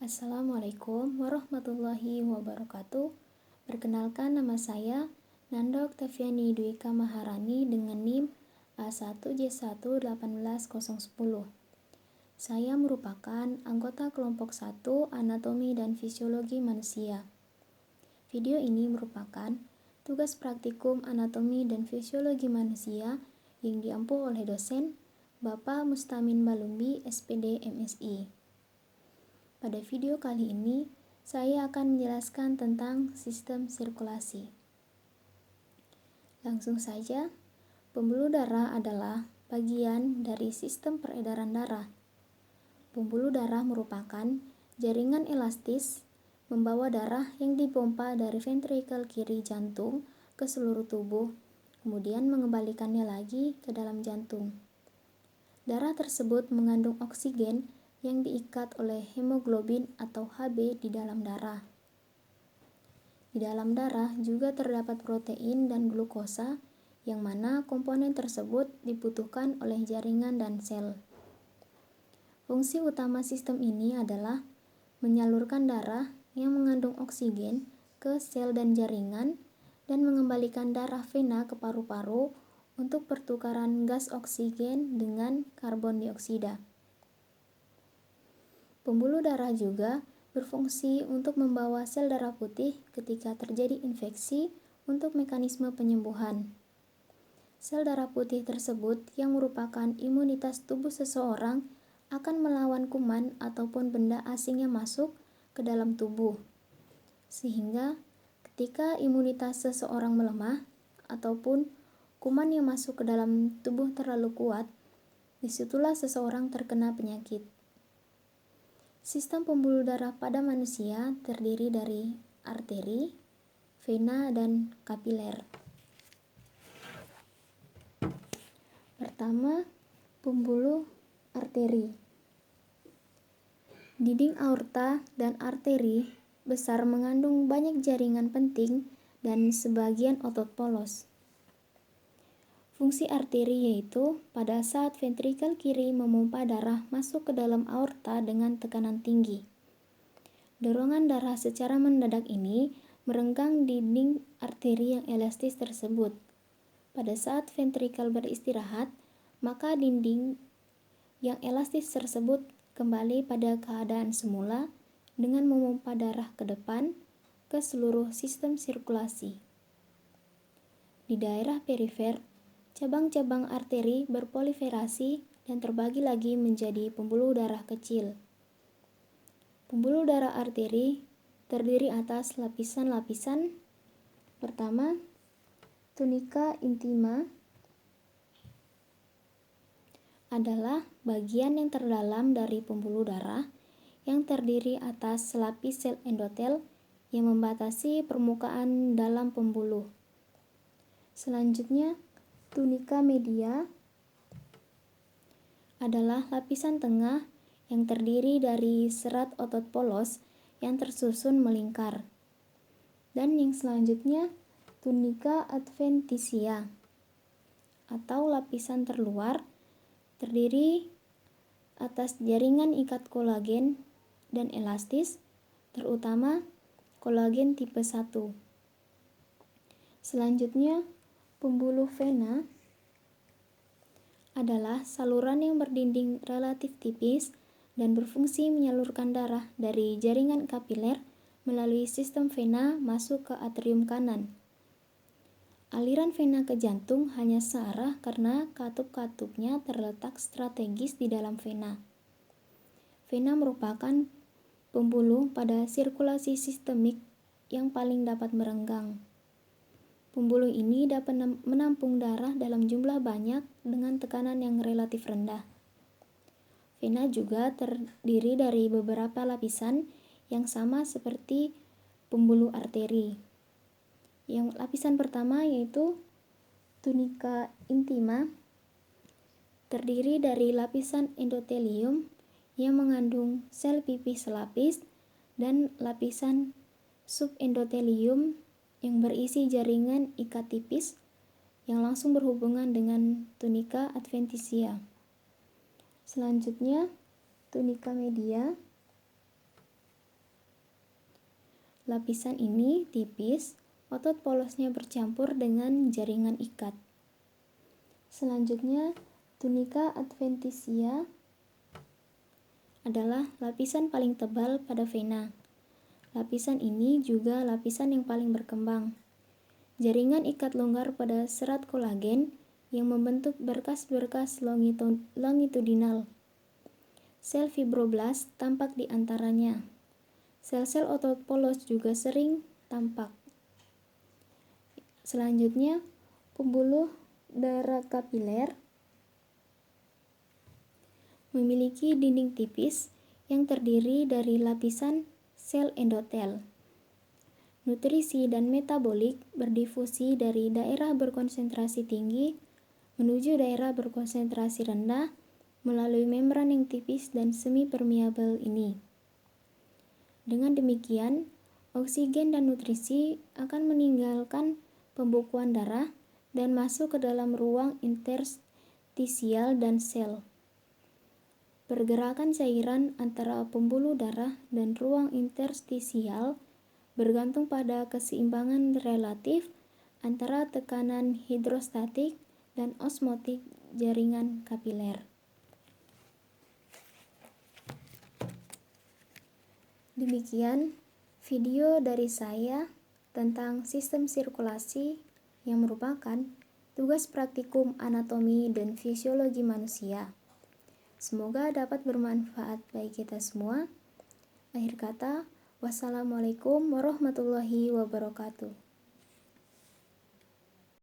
Assalamualaikum warahmatullahi wabarakatuh. Perkenalkan, nama saya Nanda Oktaviani Dwika Maharani dengan NIM A1J1 18010. Saya merupakan anggota kelompok 1 Anatomi dan Fisiologi Manusia. Video ini merupakan tugas praktikum Anatomi dan Fisiologi Manusia yang diampu oleh dosen Bapak Mustamin Balumbi, SPD MSI. Pada video kali ini, saya akan menjelaskan tentang sistem sirkulasi. Langsung saja, pembuluh darah adalah bagian dari sistem peredaran darah. Pembuluh darah merupakan jaringan elastis membawa darah yang dipompa dari ventrikel kiri jantung ke seluruh tubuh, kemudian mengembalikannya lagi ke dalam jantung. Darah tersebut mengandung oksigen yang diikat oleh hemoglobin atau Hb di dalam darah. Di dalam darah juga terdapat protein dan glukosa, yang mana komponen tersebut dibutuhkan oleh jaringan dan sel. Fungsi utama sistem ini adalah menyalurkan darah yang mengandung oksigen ke sel dan jaringan, dan mengembalikan darah vena ke paru-paru untuk pertukaran gas oksigen dengan karbon dioksida. Pembuluh darah juga berfungsi untuk membawa sel darah putih ketika terjadi infeksi untuk mekanisme penyembuhan. Sel darah putih tersebut yang merupakan imunitas tubuh seseorang akan melawan kuman ataupun benda asing yang masuk ke dalam tubuh. Sehingga ketika imunitas seseorang melemah ataupun kuman yang masuk ke dalam tubuh terlalu kuat, disitulah seseorang terkena penyakit. Sistem pembuluh darah pada manusia terdiri dari arteri, vena, dan kapiler. Pertama, pembuluh arteri. Dinding aorta dan arteri besar mengandung banyak jaringan penting dan sebagian otot polos. Fungsi arteri yaitu pada saat ventrikel kiri memompa darah masuk ke dalam aorta dengan tekanan tinggi. Dorongan darah secara mendadak ini merenggang dinding arteri yang elastis tersebut. Pada saat ventrikel beristirahat, maka dinding yang elastis tersebut kembali pada keadaan semula dengan memompa darah ke depan ke seluruh sistem sirkulasi. Di daerah perifer, cabang-cabang arteri berproliferasi dan terbagi lagi menjadi pembuluh darah kecil. Pembuluh darah arteri terdiri atas lapisan-lapisan. Pertama, tunika intima adalah bagian yang terdalam dari pembuluh darah yang terdiri atas selapis sel endotel yang membatasi permukaan dalam pembuluh. Selanjutnya, tunika media adalah lapisan tengah yang terdiri dari serat otot polos yang tersusun melingkar. Dan yang selanjutnya, tunika adventitia atau lapisan terluar terdiri atas jaringan ikat kolagen dan elastis, terutama kolagen tipe 1. Selanjutnya, pembuluh vena adalah saluran yang berdinding relatif tipis dan berfungsi menyalurkan darah dari jaringan kapiler melalui sistem vena masuk ke atrium kanan. Aliran vena ke jantung hanya searah karena katup-katupnya terletak strategis di dalam vena. Vena merupakan pembuluh pada sirkulasi sistemik yang paling dapat merenggang. Pembuluh ini dapat menampung darah dalam jumlah banyak dengan tekanan yang relatif rendah. Vena juga terdiri dari beberapa lapisan yang sama seperti pembuluh arteri. Yang lapisan pertama yaitu tunika intima, terdiri dari lapisan endotelium yang mengandung sel pipih selapis dan lapisan subendotelium yang berisi jaringan ikat tipis yang langsung berhubungan dengan tunika adventitia. Selanjutnya, tunika media lapisan ini tipis, otot polosnya bercampur dengan jaringan ikat. Selanjutnya, tunica adventitia adalah lapisan paling tebal pada vena. Lapisan ini juga lapisan yang paling berkembang. Jaringan ikat longgar pada serat kolagen yang membentuk berkas-berkas longitudinal. Sel fibroblast tampak di antaranya. Sel-sel otot polos juga sering tampak. Selanjutnya, pembuluh darah kapiler memiliki dinding tipis yang terdiri dari lapisan sel endotel. Nutrisi dan metabolik berdifusi dari daerah berkonsentrasi tinggi menuju daerah berkonsentrasi rendah melalui membran yang tipis dan semi permeabel ini. Dengan demikian, oksigen dan nutrisi akan meninggalkan pembekuan darah dan masuk ke dalam ruang interstisial dan sel. Pergerakan cairan antara pembuluh darah dan ruang interstisial bergantung pada keseimbangan relatif antara tekanan hidrostatik dan osmotik jaringan kapiler. Demikian video dari saya tentang sistem sirkulasi yang merupakan tugas praktikum anatomi dan fisiologi manusia. Semoga dapat bermanfaat bagi kita semua. Akhir kata, wassalamualaikum warahmatullahi wabarakatuh.